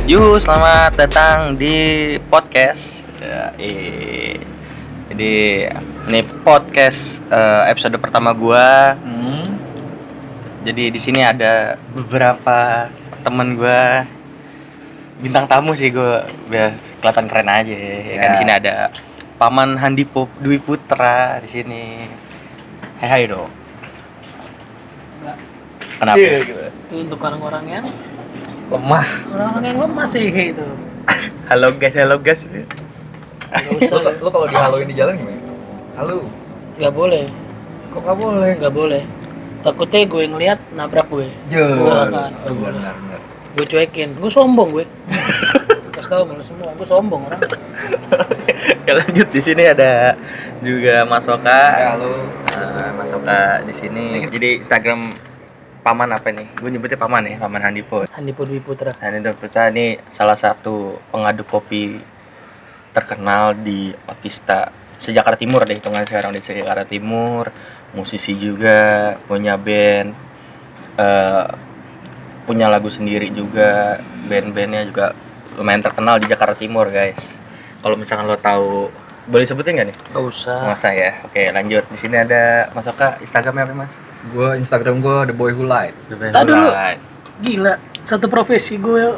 Selamat datang di podcast. Jadi ini podcast episode pertama gua. Jadi di sini ada beberapa teman gua, bintang tamu sih, gua biar kelihatan keren aja. Ya kan di sini ada Paman Handi Dwi Putra di sini. Hai dong. Kenapa? Itu untuk orang-orang yang Lemah. orang-orang yang lemah sih kayak itu. Halo guys. Nggak usah. Lo kalau dihaloin di jalan gimana? Halo. Nggak boleh. Kok nggak boleh? Nggak boleh. Takutnya gue ngeliat nabrak gue. Benar. Gue cuekin. Gue sombong gue. Kasih tau malu semua. Gue sombong orang. Ya lanjut, di sini ada juga Mas Oka. Ya, halo. Mas Oka di sini. Jadi Instagram Paman apa nih? Gue nyebutnya Paman ya, Paman Handipo. Handipo Dwi Putra. Handi Dwi Putra ini salah satu pengaduk kopi terkenal di Otista se-Jakarta Timur deh, hitungan sekarang di Jakarta Timur. Musisi juga, punya band, punya lagu sendiri juga. Band-bandnya juga lumayan terkenal di Jakarta Timur, guys. Kalau misalkan lo tahu, boleh sebutin nggak nih? Nggak usah. Masa ya? Oke, lanjut. Di sini ada Mas Oka. Instagramnya apa, Mas? Instagram gue The Boy Who Lied. Tadi dulu. Gila. Satu profesi gue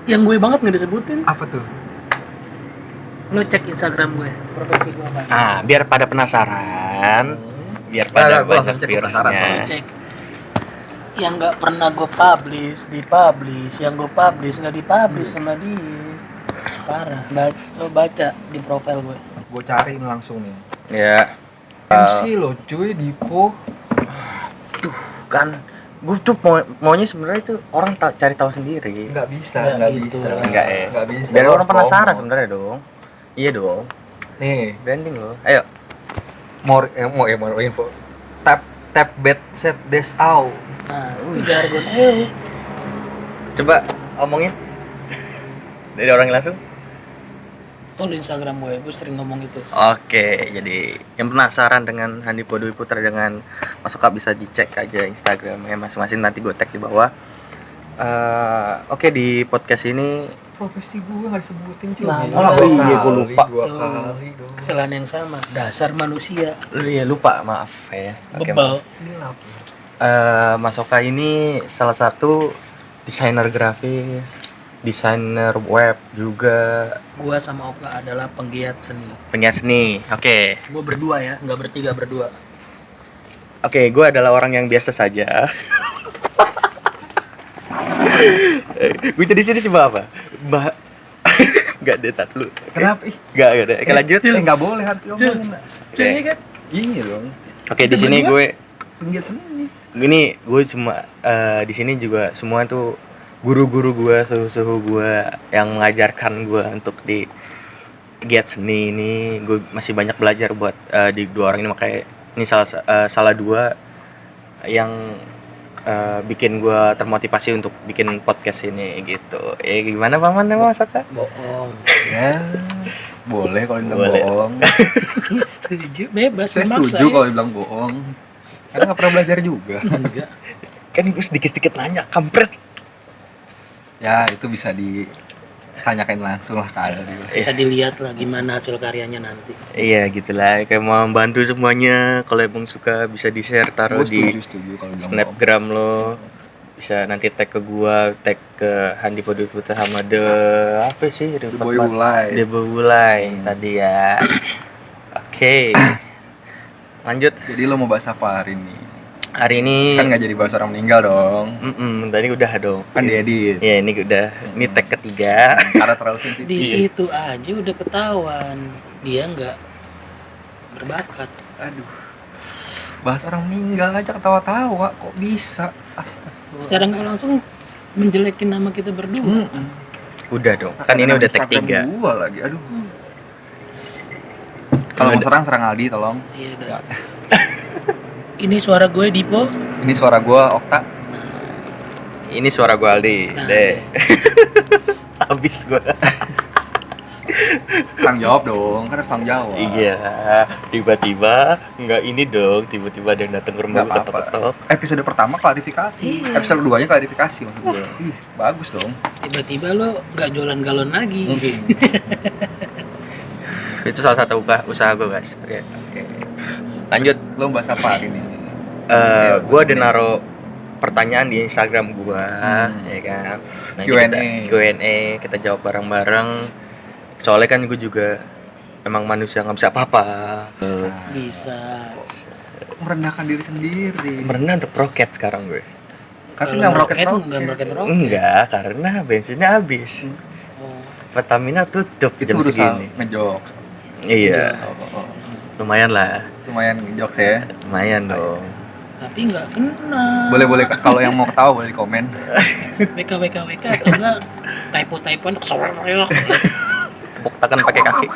yang gue banget nggak disebutin. Apa tuh? Lo cek Instagram gue. Profesi gue apa? Biar pada penasaran, biar pada Gua banyak langsung cek penasaran viewers-nya. Lo cek. Yang nggak pernah gue publish, dipublish. Yang gue publish nggak dipublish sama dia. Parah. Lo baca di profil gue. Gue cariin langsung nih. Ya. MC lo cuy, Dipo. Kan gue tuh maunya sebenarnya itu orang cari tahu sendiri. Nggak bisa. Nggak gitu. Nggak bisa. Biar orang Promo. penasaran sebenarnya dong. Iya dong. Nih, Branding lo. Ayo. more info. Tap bet set this out. Nah, itu jargon EU. Coba omongin. Dari orang langsung. Follow Instagram gue sering ngomong itu. Oke, jadi yang penasaran dengan Handipo Dwi Putra dengan Mas Oka bisa dicek aja Instagramnya masing-masing, nanti gue tag di bawah. Oke, di podcast ini Profesi gue nggak disebutin cuy. Nah, iya, gue lupa. Dua Tuh. kali dong. Kesalahan yang sama. Dasar manusia. Iya, lupa, maaf ya. Oke, Bebal. Gila. Mas Oka ini salah satu desainer grafis, desainer web juga, Gue sama Oka adalah penggiat seni. penyiar seni. Oke, Gue berdua ya, nggak bertiga, berdua. gue adalah orang yang biasa saja. Gue jadi sini coba apa? Gak deh, tat lu. Kenapa? Ih, Gak ada. Oke, lanjut. nggak boleh harus diomongin. Cuy kan? Iya dong. Oke, di sini berdua? gue Penggiat seni. gue cuma di sini juga semua tuh guru-guru gue, suhu-suhu gue yang mengajarkan gue untuk di giat seni ini. Gue masih banyak belajar buat di dua orang ini, makanya ini salah dua yang bikin gue termotivasi untuk bikin podcast ini gitu. Gimana Paman Mas Oka? Bohong. Ya, boleh kalau dibilang Boleh. bohong. Setuju, bebas. Saya memaksa setuju ya. kalau dibilang bohong. Karena nggak pernah belajar juga. Enggak. Kan gue sedikit-sedikit nanya, kampret. Ya, itu bisa ditanyakan langsung lah ke Aldi. Bisa dilihat lah gimana hasil karyanya nanti. Iya gitulah, kayak mau membantu semuanya. Kalau emang suka bisa di-share, taruh di Setuju kalau dibilang Snapgram lo. Bisa nanti tag ke gua, tag ke Handipo Dwi Putra sama apa sih? The Boy Who Lied. The Boy Who Lied tadi ya. Oke. Lanjut. Jadi lo mau bahas apa hari ini? Hari ini Kan nggak jadi bahas orang meninggal dong. tadi udah dong. Kan diedit. Iya, ini udah. Ini tag ketiga. Karena terlalu sensitif. Di situ aja udah ketahuan dia nggak berbakat. Aduh. Bahas orang meninggal aja ketawa-tawa, kok bisa? Astaga. Secara nggak langsung menjelekin nama kita berdua. Udah dong. Kan ini udah tag 3. Gua lagi, aduh. Kalau mau serang Aldi tolong. Iya udah. Ini suara gue Dipo. Ini suara gua Okta. Ini suara gua Aldi. Nah. Deh. Habis gua. Tanggung jawab dong, kan harus tanggung jawab. Iya, tiba-tiba nggak ini dong, tiba-tiba ada yang datang ke rumah Nggak gue apa-apa. ketok-ketok. Episode pertama klarifikasi, Iya. episode 2-nya klarifikasi maksud gue. Ih, bagus dong. Tiba-tiba lo nggak jualan galon lagi. Itu salah satu usaha gue guys. Oke. Oke. Lanjut, Lo bahas apa hari ini? gue ada naro pertanyaan di Instagram gue, ya kan. Nah, Q&A. Q&A, kita jawab bareng-bareng. Soalnya kan gue juga emang manusia nggak bisa apa-apa. Bisa. Merendahkan diri sendiri. Merendah untuk roket sekarang gue. Tapi Kalau nggak meroket meroket. nggak meroket. Enggak, karena bensinnya habis. Oh. Pertamina tutup Itu jam berusaha segini. ngejokes. Iya, Oh. lumayan lah. Lumayan jokes ya. Lumayan dong. Tapi nggak kena. Boleh kalau yang mau ketawa boleh di komen. WK atau enggak typo Tepuk tangan pakai kaki.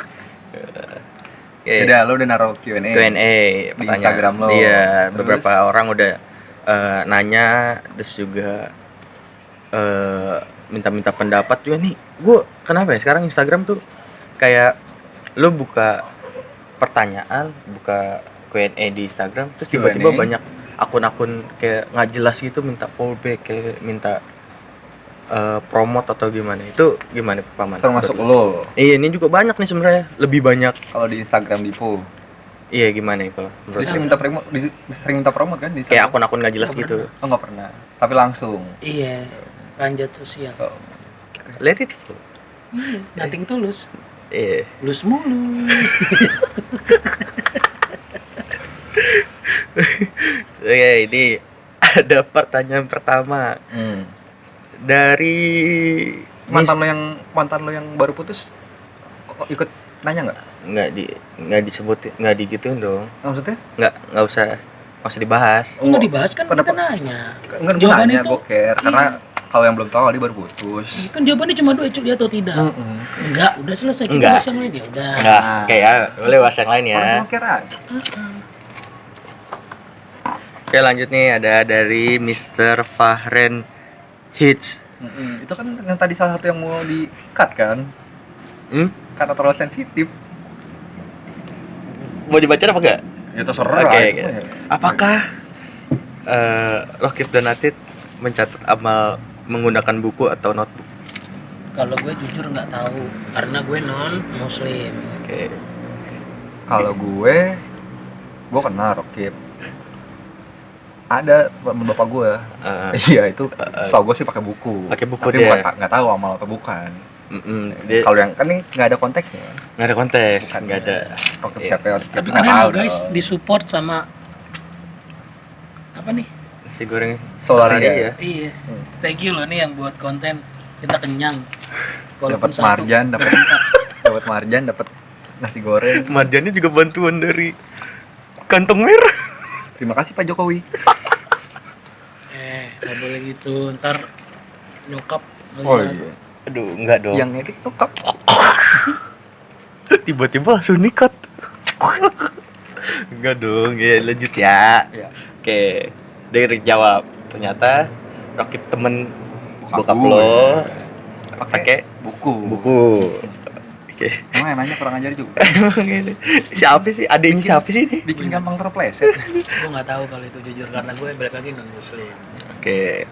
Oke. Udah, lo udah naruh Q&A. Q&A Di Instagram lo. Iya, Terus? beberapa orang udah nanya, terus juga minta-minta pendapat juga nih. Gue kenapa ya sekarang Instagram tuh kayak lo buka pertanyaan, buka Q&A di Instagram, terus tiba-tiba Q&A. banyak akun-akun kayak nggak jelas gitu minta fallback, kayak minta promote atau gimana. Itu gimana Paman? Termasuk Menurut lo. Iya, ini juga banyak nih sebenarnya, lebih banyak. Kalau di Instagram Dipo. Iya, gimana itu menurut Dia lo? sering minta promote kan di Kayak Instagram? akun-akun nggak jelas Nggak gitu. Oh, nggak pernah. Tapi langsung. Iya, panjat sosial. Oh. Let it flow. Iya, nothing tulus. Iya. Lus mulu. Oke, ini ada pertanyaan pertama dari Mantan lo yang baru putus kok ikut nanya nggak? nggak disebut, nggak digituin dong. Maksudnya? Nggak usah dibahas. Enggak dibahas kan kita Kenapa? nanya. Enggak Jawaban nanya, itu- gue care. Karena kalau yang belum tahu dia baru putus. Kan jawabannya cuma dua, cuk ya atau tidak. Enggak, udah selesai kita Enggak. bahas yang lain ya udah. Nggak, oke ya, boleh bahas yang lain ya. Orang cuma care aja. Oke, lanjut nih, ada dari Mr. Fahren Hits. Itu kan yang tadi salah satu yang mau di-cut kan? Karena terlalu sensitif. Mau dibaca apa enggak? Ya terserah. Oke, itu oke. mah ya. Apakah Rokif dan Atit mencatat amal menggunakan buku atau notebook? Kalau gue jujur nggak tahu karena gue non muslim. Oke. Kalau gue kena Rokip. Ada temen bapak gue. Iya, itu setahu gue sih pakai buku. Pakai buku tapi dia. nggak tahu amal atau bukan. Dia Kalau yang kan ini nggak ada konteksnya. nggak ada kontes, Bukan. nggak ada. Rokip Iya. siapa ya? Tapi Nggak keren tahu loh guys, dong. disupport sama apa nih? Nasi goreng Solaria. Iya. Thank you loh nih yang buat konten. Kita kenyang. Dapat marjan, dapat marjan, dapat nasi goreng. Marjannya juga bantuan dari kantong merah. Terima kasih Pak Jokowi. Nggak boleh gitu. Ntar nyokap Oh ngeliat. iya. Aduh, enggak dong. Yang ngedit lengkap. Tiba-tiba langsung nikat. Enggak dong, ya lanjut ya. Iya. Oke, dari jawab. Ternyata Rokif temen bokap gue. lo pakai buku. buku. Oke. Emang yang nanya kurang ajar juga. Emang ini siapa sih? Adanya siapa sih ini? Bikin gampang terpleset. Gue nggak tahu kalau itu jujur karena gue balik lagi non muslim. Oke.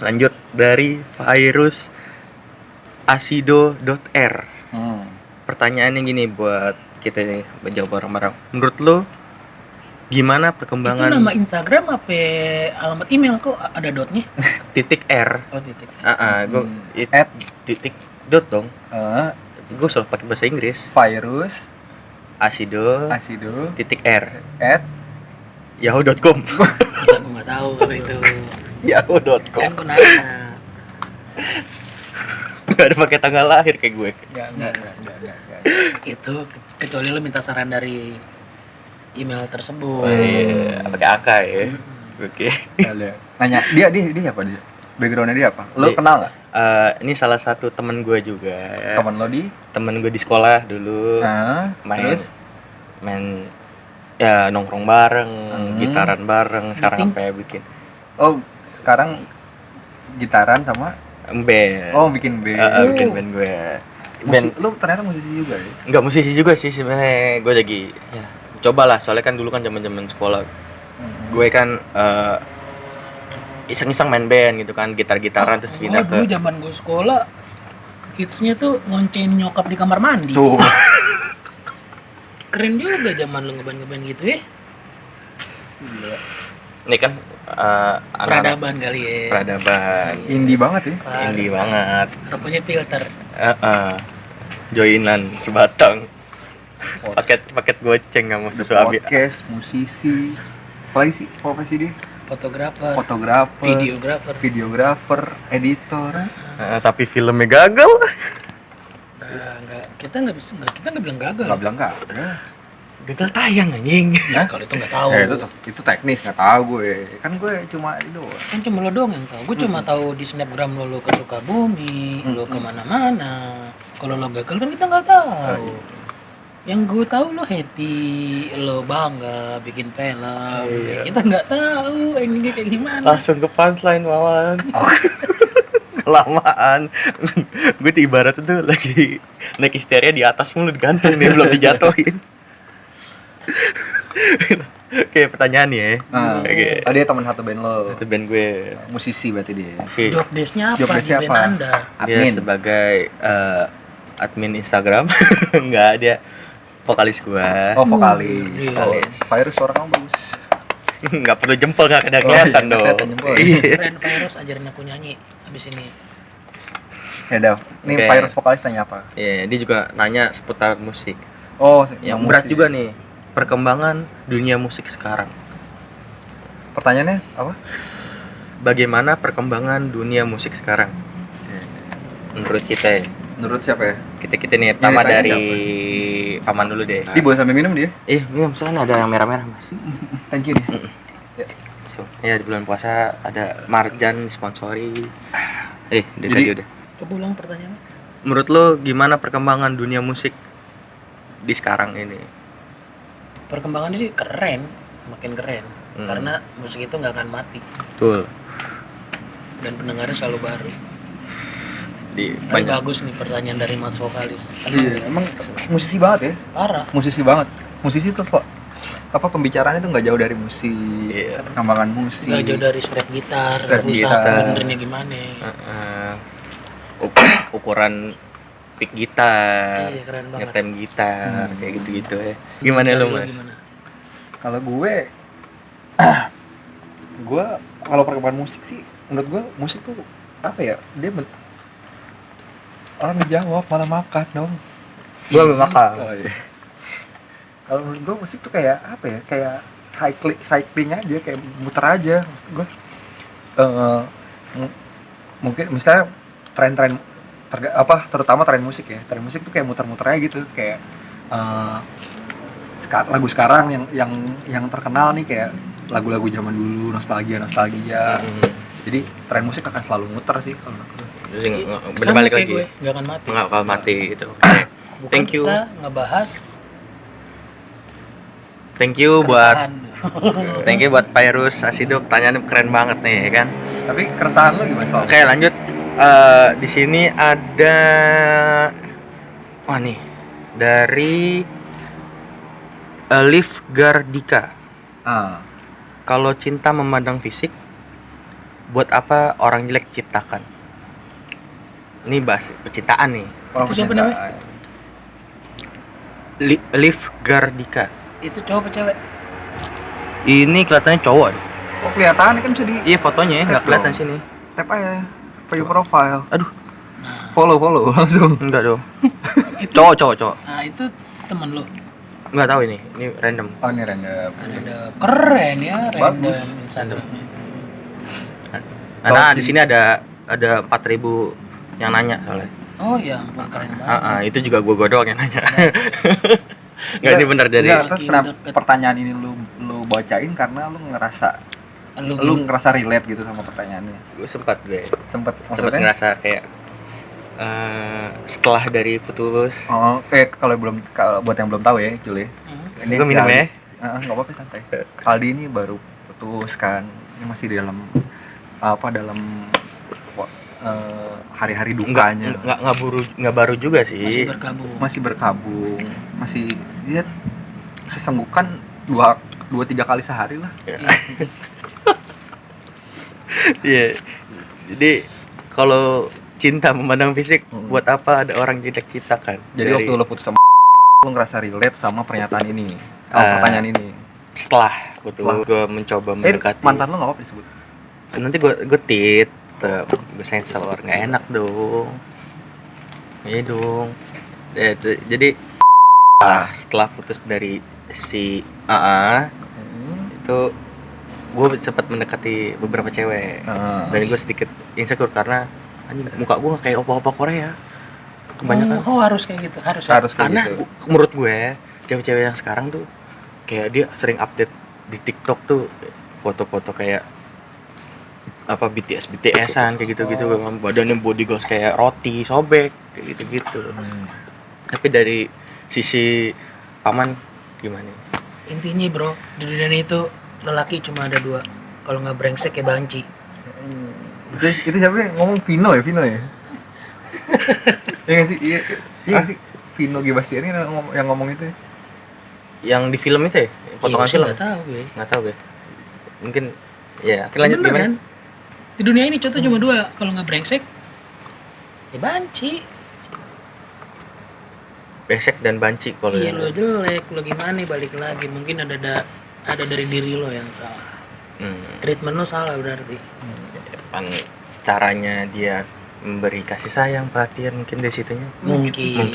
Lanjut dari virus asido.r. Pertanyaannya gini buat kita nih, menjawab bareng-bareng. Menurut lo gimana perkembangan Itu nama Instagram apa alamat email kok ada dotnya? titik R? Oh titik. Gue At titik dot dong. Gue selalu pakai bahasa Inggris. virus Asido asido titik R at yahoo.com. Ya gue nggak tahu kalau itu. yahoo.com. Kan gue nanya. Gak ada pakai tanggal lahir kayak gue. enggak. Itu kecuali lo minta saran dari email tersebut. Oh, iya, pakai angka ya. Oke. Nanya dia apa dia? Backgroundnya dia apa? Lo Dia- kenal nggak? Ini salah satu temen gue juga. Temen lo di? Temen gue di sekolah dulu. main Terus? main ya nongkrong bareng, gitaran bareng, sekarang Meeting? sampai bikin Oh, sekarang gitaran sama band. bikin band. Bikin band gue. band Lu ternyata musisi juga ya? nggak musisi juga sih sebenarnya. Gue lagi ya coba lah, soalnya kan dulu kan zaman sekolah gue kan iseng-iseng main band gitu kan, gitar-gitaran terus pindah dulu ke zaman gue sekolah hitsnya tuh ngoncen nyokap di kamar mandi. Tuh. Keren juga zaman lu ngeband gitu ya. ini kan anak-anak Peradaban kali ya. peradaban Indie banget ya. indie banget. Rokoknya filter. Joinan sebatang paket goceng nggak mau susu abi. Podcast, musisi, apalagi sih profesi dia? Fotografer, videografer, editor. Tapi filmnya gagal. Enggak, kita nggak bilang gagal. Nggak bilang nggak? Gagal tayang anjing. Nah, kalau itu nggak tahu. Itu teknis nggak tahu gue. Kan gue cuma itu doang. Kan cuma lo doang yang tahu. Gue cuma tahu di snapgram lo ke Sukabumi, lo kemana-mana. Kalau lo gagal kan kita nggak tahu. Yang gue tahu lo happy, lo bangga bikin film. Kita nggak tahu endingnya kayak gimana. Langsung ke punchline Wawan. Kelamaan. Gue tuh ibarat tuh lagi naik histeria di atas mulu digantung nih, belum dijatuhin. Oke, pertanyaan nih ya. Oke. Dia teman satu band lo. Itu band gue. Musisi berarti dia. Si Job desk-nya apa Job di desk-nya band apa? Anda? dia Admin. sebagai admin Instagram. Enggak, dia vokalis gua. Oh, vokalis. Vokalis. Virus suara kamu bagus. Nggak perlu jempol, nggak ada kelihatan iya, dong. kelihatan jempol. Iya. Keren Virus, ajarin aku nyanyi abis ini. Ya udah, nih Oke. Virus vokalis tanya apa? Iya, dia juga nanya seputar musik. Oh, Yang berat juga nih, perkembangan dunia musik sekarang. Pertanyaannya apa? Bagaimana perkembangan dunia musik sekarang? Menurut kita ya. Menurut siapa ya? Kita nih, pertama ditanya dari paman dulu deh. Dia boleh sambil minum dia? Misalnya ada yang merah-merah mas. Thank you nih. Ya. So, ya di bulan puasa ada Marjan sponsori. Dari Jadi- tadi udah. Coba ulang pertanyaannya. Menurut lo gimana perkembangan dunia musik di sekarang ini? Perkembangannya sih keren, makin keren. Karena musik itu nggak akan mati Betul. dan pendengarnya selalu baru. Di Tapi banyak. bagus nih pertanyaan dari Mas Vokalis. Iya, emang musisi banget ya? Parah. Musisi banget. Musisi tuh kok apa pembicaraannya tuh nggak jauh dari musik, Iya. perkembangan musik. Nggak jauh dari strap gitar, Strap rusak gitar. benernya gimana. Ukuran pick gitar, Iya, keren banget. ngetem gitar, kayak gitu-gitu ya. Gimana lo Dari mas? gimana? Kalau gue kalau perkembangan musik sih, menurut gue musik tuh apa ya? Orang dijawab malah makan dong. Gua belum makan. Oh, iya. Kalau menurut gue musik tuh kayak apa ya? Kayak cycling aja, kayak muter aja. Maksud gue mungkin misalnya tren-tren terutama tren musik ya. Tren musik tuh kayak muter-muter aja gitu, kayak lagu sekarang yang terkenal nih kayak lagu-lagu zaman dulu, nostalgia. Jadi tren musik akan selalu muter sih kalau menurut gue. Jadi Sama berbalik kayak lagi. gue, nggak akan mati. Nggak bakal mati gitu. Oke. Bukan Thank you. kita ngebahas Thank you buat keresahan. buat Virus Asiduk, pertanyaannya keren banget nih ya kan. Tapi keresahan lo gimana soal? Oke, lanjut. Di sini ada nih dari Liv Gardika. Kalau cinta memandang fisik, buat apa orang jelek ciptakan? Ini bahas percintaan nih. Itu siapa namanya? Liv Gardika. Itu cowok apa cewek? Ini kelihatannya cowok deh. Kok kelihatan kan bisa di Iya, fotonya ya, nggak Tap kelihatan dong. sini. tap aja view profile. Aduh, Follow langsung. enggak dong. Cowok. Nah, itu teman lo. Nggak tahu ini random. Oh, ini random. Ada keren ya, random Bagus. Instagramnya. Nah, di sini ada 4.000 yang nanya soalnya. Oh ya ampun, keren banget. Itu juga gua doang yang nanya. Nggak, ini bener dari Enggak, terus Makin kenapa deket. pertanyaan ini lu bacain karena lu ngerasa relate gitu sama pertanyaannya. gue sempat Sempet sempat ngerasa kayak setelah dari putus. kalau buat yang belum tahu ya, Jul ya. Ini Gua si minum Aldi. ya. Nggak apa-apa, santai. Aldi ini baru putus kan. Ini masih dalam hari-hari dukanya. Nggak baru juga sih. Masih berkabung. Masih dia sesenggukan 2-3 kali sehari lah. Iya. Jadi kalau cinta memandang fisik, buat apa ada orang cita-citakan? Jadi waktu lo putus sama lo ngerasa relate sama pernyataan ini, pertanyaan ini. Setelah gue mencoba mendekati mantan lo nggak apa disebut? Nanti gue gue sensor, nggak enak dong. Iya dong. Jadi setelah putus dari si AA itu gue sempat mendekati beberapa cewek dan gue sedikit insecure karena anjing muka gue kayak opa-opa Korea kebanyakan. Harus kayak gitu, harus karena gitu. Menurut gue cewek-cewek yang sekarang tuh kayak dia sering update di TikTok tuh foto-foto kayak apa BTS-an kayak gitu-gitu, badannya body goals kayak roti sobek kayak gitu-gitu. Tapi dari sisi paman gimana? Intinya bro, di dunia ini itu lelaki cuma ada 2, kalau nggak brengsek ya banci. Itu siapa yang ngomong? Vino ya? Iya nggak sih? Iya nggak sih? Vino Gebastian yang ngomong itu ya? Yang di film itu ya? Potongan film? Nggak tahu gue. Mungkin ya, oke lanjut gimana? Kan? Di dunia ini contoh cuma 2, kalau nggak brengsek ya banci. Brengsek dan banci kalau iya lo jelek, lo gimana balik lagi, mungkin ada dari diri lo yang salah. Treatment lo salah berarti. Caranya dia memberi kasih sayang, perhatian mungkin dari situnya. Mungkin.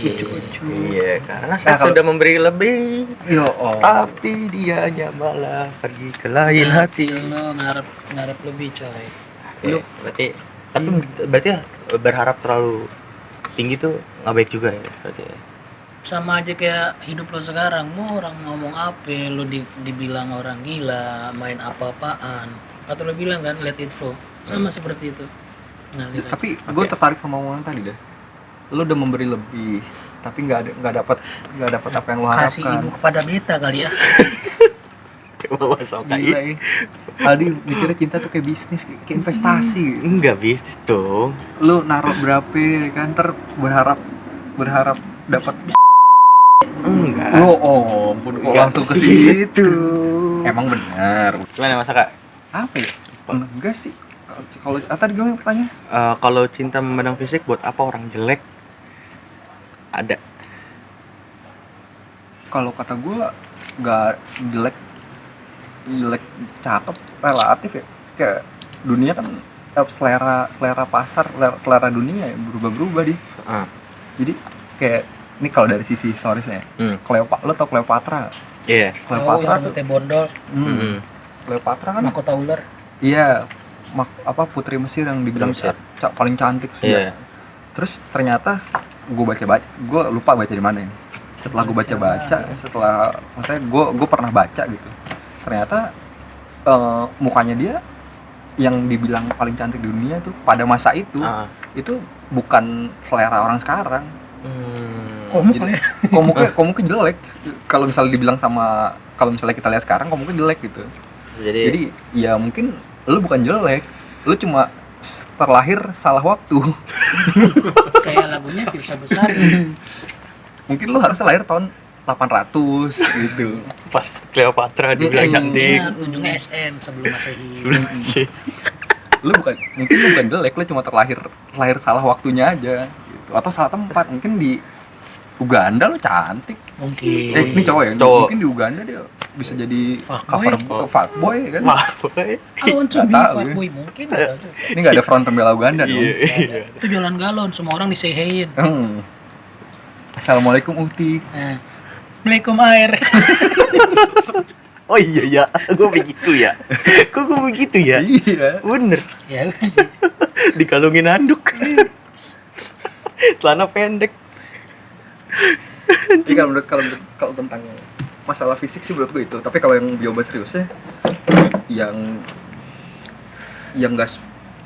Iya, karena saya sudah memberi lebih. Oh. Tapi dianya malah pergi ke lain hati. Lo ngarep lebih coy. Lu berarti berarti berharap terlalu tinggi tuh nggak baik juga ya berarti ya? Sama aja kayak hidup lo sekarang, mau orang ngomong apa lo dibilang orang gila, main apa-apaan, atau lo bilang kan let it flow, sama seperti itu. Tapi gue tertarik sama omongan tadi dah, lo udah memberi lebih tapi nggak dapat apa yang lo harapkan. Kasih ibu kepada beta kali ya. Bawa sokai. Tadi mikirnya cinta tuh kayak bisnis, kayak investasi. Enggak bisnis dong. Lo naruh berapa kan, berharap dapat. Enggak. Ampun, kok langsung ke situ. Emang benar. Gimana Mas Kak? Apa ya? Enggak sih. Kalau tadi gimana pertanyaan? Kalau cinta memandang fisik buat apa orang jelek? Ada. Kalau kata gue nggak jelek cakep relatif ya. Kayak dunia kan selera pasar, selera dunia ya berubah dia. Jadi kayak ini kalau dari sisi historisnya, lo tau Cleopatra? Iya. Cleopatra tuh teh bondol. Cleopatra kan mahkota ular. Iya, putri Mesir yang dibilang paling cantik sih. Iya. Terus ternyata gue lupa baca di mana ini. Setelah gue maksudnya gue pernah baca gitu. Ternyata mukanya dia yang dibilang paling cantik di dunia tuh pada masa itu bukan selera orang sekarang. Komuknya jelek. Kalau misalnya kita lihat sekarang komuknya jelek gitu. Jadi ya mungkin lu bukan jelek, lu cuma terlahir salah waktu. Kayak lagunya Firsa Besar. Mungkin lu harus lahir tahun 800 gitu. Pas Cleopatra dibilang cantik. Ujungnya SM sebelum Masehi. Lu bukan jelek, lu cuma terlahir salah waktunya aja gitu. Atau salah tempat. Mungkin di Uganda lo cantik. Mungkin. Ini cowok ya. Mungkin di Uganda dia bisa jadi cover fuckboy kan. Fuckboy. I want to be fuckboy mungkin. Ini enggak ada front pembela Uganda dong. Iya. Itu jualan galon, semua orang disehein. Assalamualaikum Uti. Assalamualaikum air. Oh iya, gue begitu ya. Kok gue begitu ya? Iya. Bener. Ya. Dikalungin handuk. Celana pendek. Jadi kalau tentang masalah fisik sih menurut gue itu. Tapi kalau yang jawaban seriusnya, yang nggak,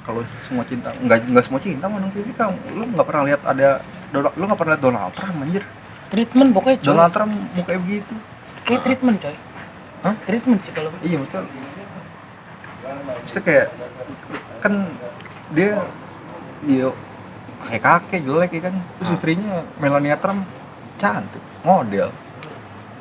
kalau semua cinta nggak semua cinta menang fisik. Lu nggak pernah lihat Donald Trump anjir. Treatment pokoknya coy. Donald Trump mukanya begitu. Kayak treatment coy. Hah? Treatment sih kalau. Iya betul. Maksudnya kayak kan dia Iya, kayak kakek jelek ya kan. Terus istrinya Melania Trump cantik, model.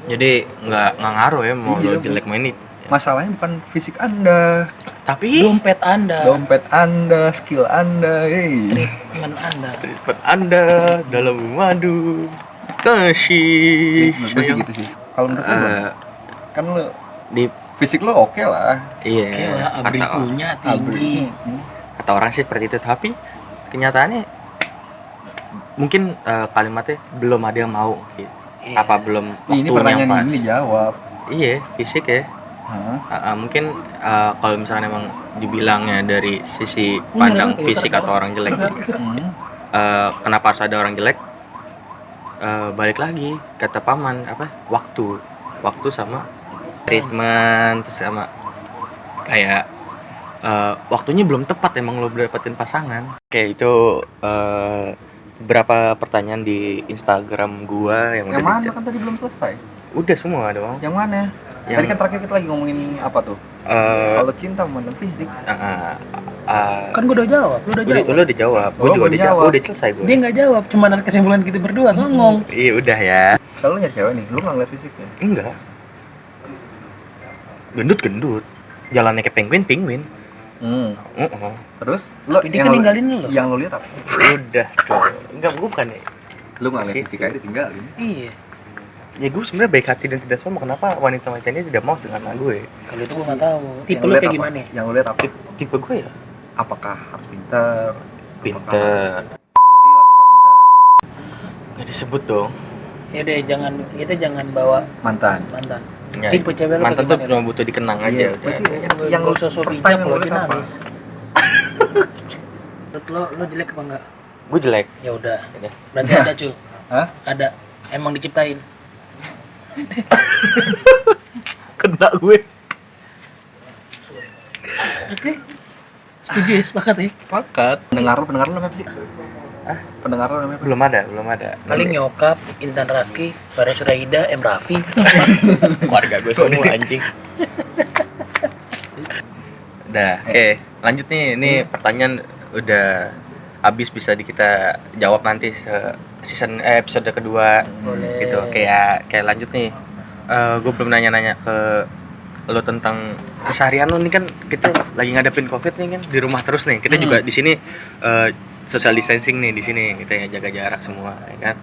Jadi nggak ngaruh ya mau Iya, lo jelek mau ini. Masalahnya bukan fisik Anda, Tapi Dompet Anda, dompet Anda, skill Anda, treatment Anda. treatment Anda dalam madu kasih. Menurut gue sih gitu sih. Kalau menurut lu gimana? Eh, Kan lu di fisik lu oke lah. iya Oke lah, Abril kata, punya tinggi. kata orang sih seperti itu, tapi kenyataannya mungkin kalimatnya belum ada yang mau gitu. Iya. Apa belum Ini waktunya pertanyaan pas. ini dijawab. Iya, fisik ya. Hah? Mungkin kalau misalnya emang dibilangnya dari sisi pandang fisik atau orang jelek, kenapa harus ada orang jelek? Balik lagi kata paman apa? Waktu sama treatment, terus sama kayak waktunya belum tepat emang lo dapetin pasangan. Kayak itu beberapa pertanyaan di Instagram gua yang Yang udah mana kan tadi belum selesai? udah semua dong. Yang mana? Yang- Tadi kan terakhir kita lagi ngomongin apa tuh? Eh, Kalau cinta memandang fisik. Kan gue udah jawab, lu udah Lu jawab. udah jawab, Oh, gue juga belum udah jawab, jawab. udah selesai gue. Dia nggak jawab, cuma ada kesimpulan kita berdua songong. Iya udah ya. Kalau lu nyari cewek nih, lu nggak ngeliat fisiknya? Enggak. Gendut, jalannya kayak penguin. Terus lu Tapi dia kan ninggalin lu. Yang lu lihat apa? Udah tuh. Enggak, gue bukan ya. Lu nggak Masih. ngeliat fisik aja ditinggalin. Iya. Ya gue sebenarnya baik hati dan tidak sombong. Kenapa wanita-wanita ini tidak mau dengan gue? Kalau itu gue nggak tahu. Tipe Yang lu lihat kayak apa? gimana? Yang lu lihat apa? Tipe gue ya Apakah harus pintar? pinter. Latifah pintar. Gak disebut dong. Ya deh, kita jangan bawa Mantan. mantan. Ya, Tipe cewek lu mantan tuh kayak cuma butuh dikenang aja. Iya, Udah. berarti yang lu sosok first bijak time yang lo lu lihat apa? nangis. Menurut lo jelek apa enggak? Gue jelek. Ya udah. Udah. Berarti ada cul. Hah? Ada. Emang diciptain. Kena gue. Oke. Setuju ya, sepakat ya? Sepakat. Pendengar lu namanya apa sih? Hah? Pendengar lu namanya apa? Belum ada. Paling nyokap, Intan Raski, Farah Suraida, M. Raffi. Keluarga gue semua anjing. Udah, oke. Lanjut nih. Ini pertanyaan udah habis, bisa kita jawab nanti season episode kedua. Boleh. Gitu. Kayak lanjut nih. Gue belum nanya-nanya ke lo tentang keseharian lo nih, kan kita lagi ngadepin covid nih kan, di rumah terus nih. Kita juga di sini social distancing nih di sini, kita ya jaga jarak semua ya kan.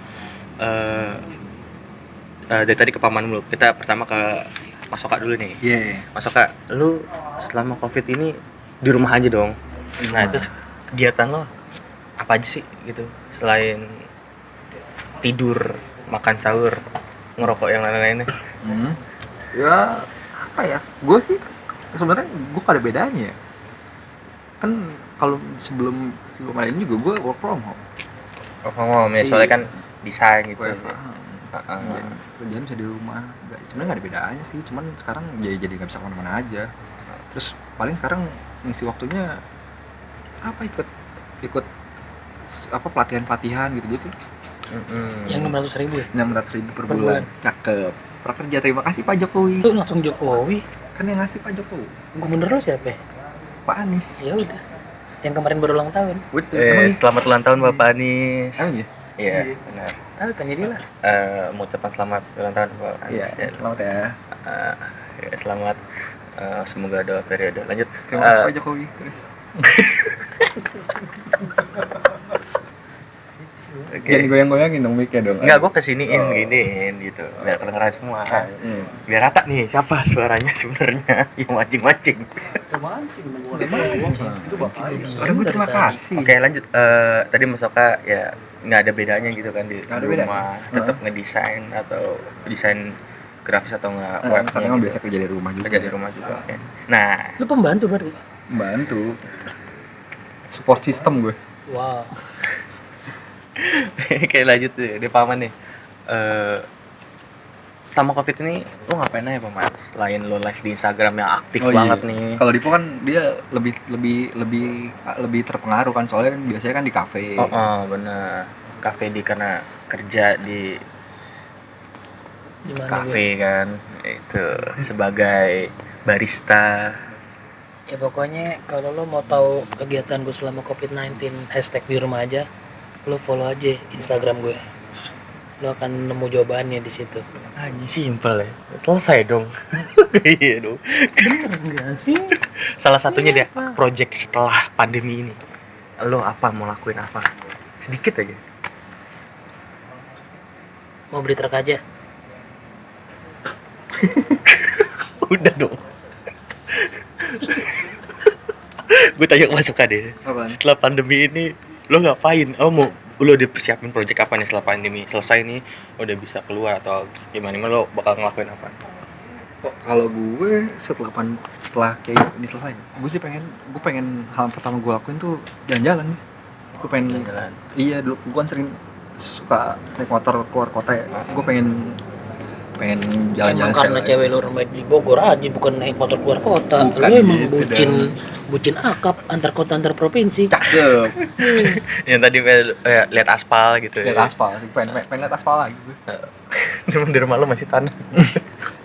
Dari tadi ke paman dulu, kita pertama ke Mas Oka dulu nih. Iya. Mas Oka, lu selama covid ini di rumah aja dong. Nah itu kegiatan lo apa aja sih gitu, selain tidur, makan sahur, ngerokok yang lain-lainnya? Ya apa ya? Gue sih sebenarnya gue ada bedanya. Kan kalau sebelum ada ini juga gue work from home. Oh, ya soalnya kan desain gitu. Gue paham. Kerjaan bisa di rumah. Sebenarnya nggak ada bedanya sih. Cuman sekarang jadi nggak bisa kemana-mana aja. Terus paling sekarang ngisi waktunya apa, ikut apa pelatihan gitu. Yang 600.000 ya? 600.000 per Per bulan. bulan. Cakep. Prakerja, terima kasih Pak Jokowi. Itu langsung Jokowi. Kan yang ngasih Pak Jokowi. Gubernur lo siapa ya? Pak Anies. Ya udah. Yang kemarin baru ulang tahun. Selamat ulang tahun Bapak Anies. Emang ya? Iya, benar. Ah, tanya dia lah. Mau ucapan selamat ulang tahun Bapak Anies. Iya, selamat ya. Ya, selamat. Semoga ada periode. Lanjut. Terima kasih Pak Jokowi. Terus. Oke. Jangan goyang-goyangin dong mic-nya dong. Enggak, gue kesiniin giniin gitu. Biar kedengeran semua. Biar rata nih siapa suaranya sebenarnya yang mancing-mancing. Itu bapak. Orang gue terima kasih. Oke, lanjut. Tadi Mas Oka ya nggak ada bedanya gitu kan di Nggak ada rumah, bedanya. tetap ngedesain atau desain grafis atau nggak Karena webnya kan gitu. biasa kerja di rumah juga. Kerja di rumah juga. Oke. Nah, Lu pembantu berarti? Bantu. Support system gue. Wow. kayak lanjut deh paman nih. Selama covid ini lu ngapain aja paman? Selain lu live di Instagram yang aktif banget nih. Kalau Dipo kan dia lebih terpengaruh kan, soalnya kan biasanya kan di kafe. Bener. Kafe karena kerja di Gimana kafe kan, itu sebagai barista. Ya pokoknya kalau lo mau tahu kegiatan gue selama COVID-19 hashtag di rumah aja, lo follow aja Instagram gue. Lo akan nemu jawabannya di situ. Anjing simpel ya. Selesai dong. Iya dong. Bener enggak sih? Salah satunya deh Siapa? project setelah pandemi ini. Lo apa mau lakuin apa? Sedikit aja. Mau beli truk aja? Udah dong. Gue tanya masukan deh. Apaan? Setelah pandemi ini lo ngapain? Oh mau lo udah persiapin project apa nih setelah pandemi selesai nih, udah bisa keluar atau gimana? Lo bakal ngelakuin apa? Kalau gue setelah kayak ini selesai, gue pengen hal pertama gue lakuin tuh jalan-jalan nih. Gue pengen Jalan-jalan. Iya, dulu gue kan sering suka naik motor keluar kota ya. Gue pengen jalan-jalan Emang karena sekali. cewek lo rumah di Bogor aja, bukan naik motor keluar kota. Bukan Lo emang gitu bucin akap antar kota antar provinsi. Cakep. Yang tadi lihat aspal gitu. Lihat aspal, pengen lihat aspal lagi gue. Di rumah lo masih tanah.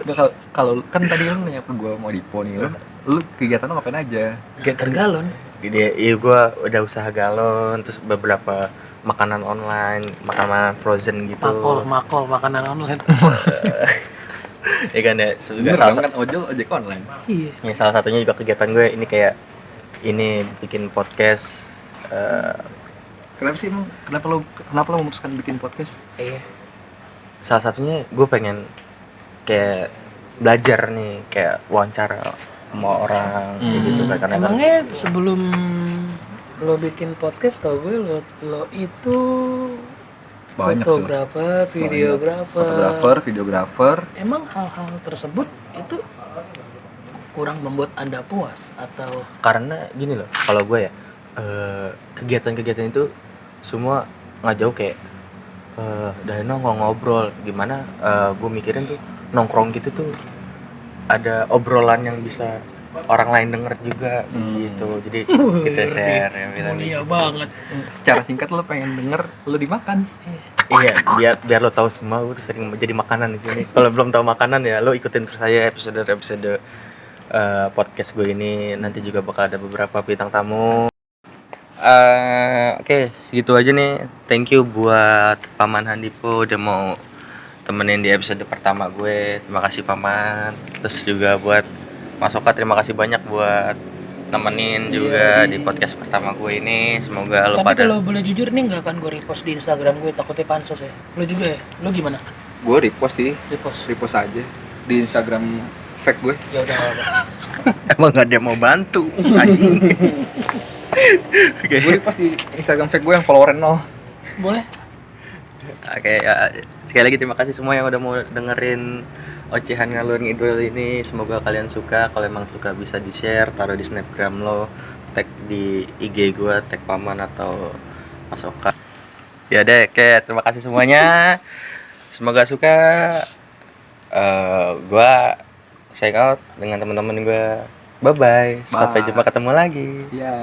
Udah, kalau kan tadi lu nanya ke gue mau dipo nih, lu kegiatan lu ngapain aja? Gator galon. Iya gue udah usaha galon, terus beberapa makanan online, makanan frozen gitu. Makol makanan online. Ya kan ya, Bener kan ojek online. Iya. ya, salah satunya juga kegiatan gue ini kayak ini bikin podcast. Kenapa sih emang? Kenapa lu memutuskan bikin podcast? Iya. Salah satunya gue pengen kayak belajar nih, kayak wawancara sama orang kayak gitu kan, karena kan Emangnya sebelum lo bikin podcast, tau gue lo itu Banyak tuh. fotografer, videografer. Emang hal-hal tersebut itu kurang membuat anda puas atau karena gini loh, kalau gue ya kegiatan-kegiatan itu semua nggak jauh kayak dari nongkrong ngobrol gimana, gue mikirin tuh nongkrong gitu tuh ada obrolan yang bisa orang lain denger juga gitu, jadi kita share ya mulia banget. Secara singkat lo pengen denger lo dimakan. iya biar lo tahu semua gue tuh sering jadi makanan di sini. Kalau belum tahu makanan ya lo ikutin terus aja episode podcast gue ini, nanti juga bakal ada beberapa bintang tamu. Oke, segitu aja nih. Thank you buat Paman Handipo udah mau temenin di episode pertama gue. Terima kasih Paman. Terus juga buat Mas Oka, terima kasih banyak buat nemenin juga di podcast pertama gue ini. Semoga lo Tapi pada kalau boleh jujur nih, nggak akan gue repost di Instagram gue, takutnya pansos ya. Lo juga ya? Lo gimana? Gue repost sih, Repost? aja di Instagram fake gue. Ya udah nggak apa. emang gak ada yang mau bantu. Anjing. Oke. Gue repost di Instagram fake gue yang follower 0. Boleh? Oke, ya, sekali lagi terima kasih semua yang udah mau dengerin ocehan ngalur ngidul ini. Semoga kalian suka. Kalau emang suka bisa di-share, taruh di snapgram lo, tag di IG gua, tag Paman atau Mas Oka. Ya deh, oke, terima kasih semuanya. Semoga suka. Gua sign out dengan teman-teman gua. Bye bye. Sampai Bye. jumpa ketemu lagi. Iya.